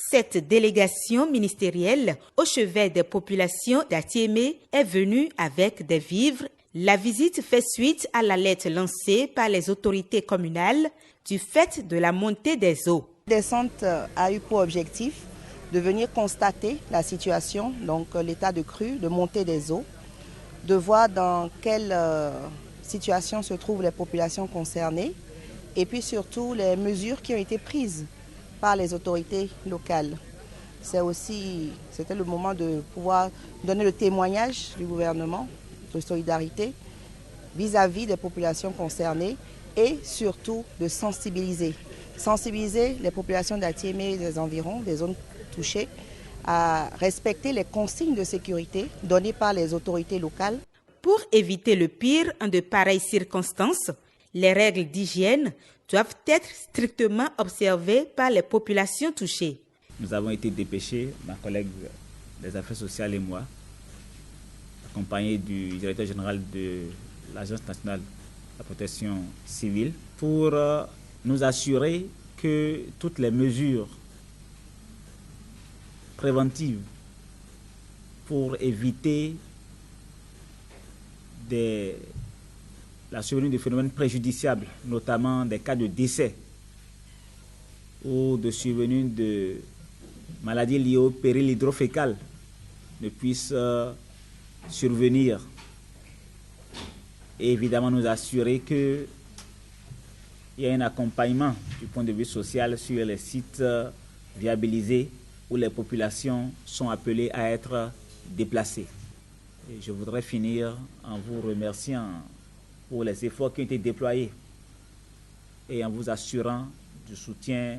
Cette délégation ministérielle au chevet des populations d'Atiémé est venue avec des vivres. La visite fait suite à la lettre lancée par les autorités communales du fait de la montée des eaux. La descente a eu pour objectif de venir constater la situation, donc l'état de crue, de montée des eaux, de voir dans quelle situation se trouvent les populations concernées et puis surtout les mesures qui ont été prises par les autorités locales. C'était le moment de pouvoir donner le témoignage du gouvernement de solidarité vis-à-vis des populations concernées et surtout de sensibiliser les populations d'Atiémé et des environs, des zones touchées, à respecter les consignes de sécurité données par les autorités locales. Pour éviter le pire en de pareilles circonstances, les règles d'hygiène doivent être strictement observées par les populations touchées. Nous avons été dépêchés, ma collègue des Affaires sociales et moi, accompagnés du directeur général de l'Agence nationale de la protection civile, pour nous assurer que toutes les mesures préventives pour éviter la survenue de phénomènes préjudiciables, notamment des cas de décès ou de survenue de maladies liées au péril hydrofécal, ne puissent survenir. Et évidemment nous assurer qu'il y a un accompagnement du point de vue social sur les sites viabilisés où les populations sont appelées à être déplacées. Et je voudrais finir en vous remerciant pour les efforts qui ont été déployés et en vous assurant du soutien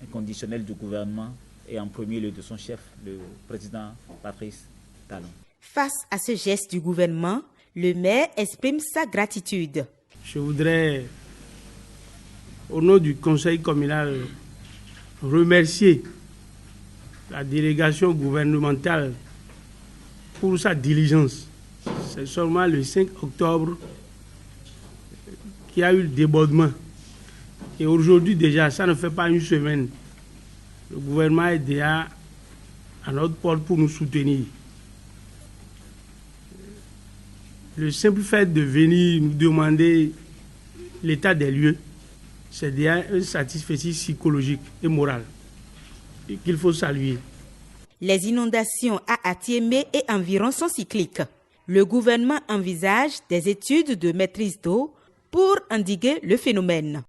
inconditionnel du gouvernement et en premier lieu de son chef, le président Patrice Talon. Face à ce geste du gouvernement, le maire exprime sa gratitude. Je voudrais, au nom du conseil communal, remercier la délégation gouvernementale pour sa diligence. C'est seulement le 5 octobre qu'il y a eu le débordement. Et aujourd'hui déjà, ça ne fait pas une semaine. Le gouvernement est déjà à notre porte pour nous soutenir. Le simple fait de venir nous demander l'état des lieux, c'est déjà un satisfecit psychologique et moral qu'il faut saluer. Les inondations à Atiémé et environ sont cycliques. Le gouvernement envisage des études de maîtrise d'eau pour endiguer le phénomène.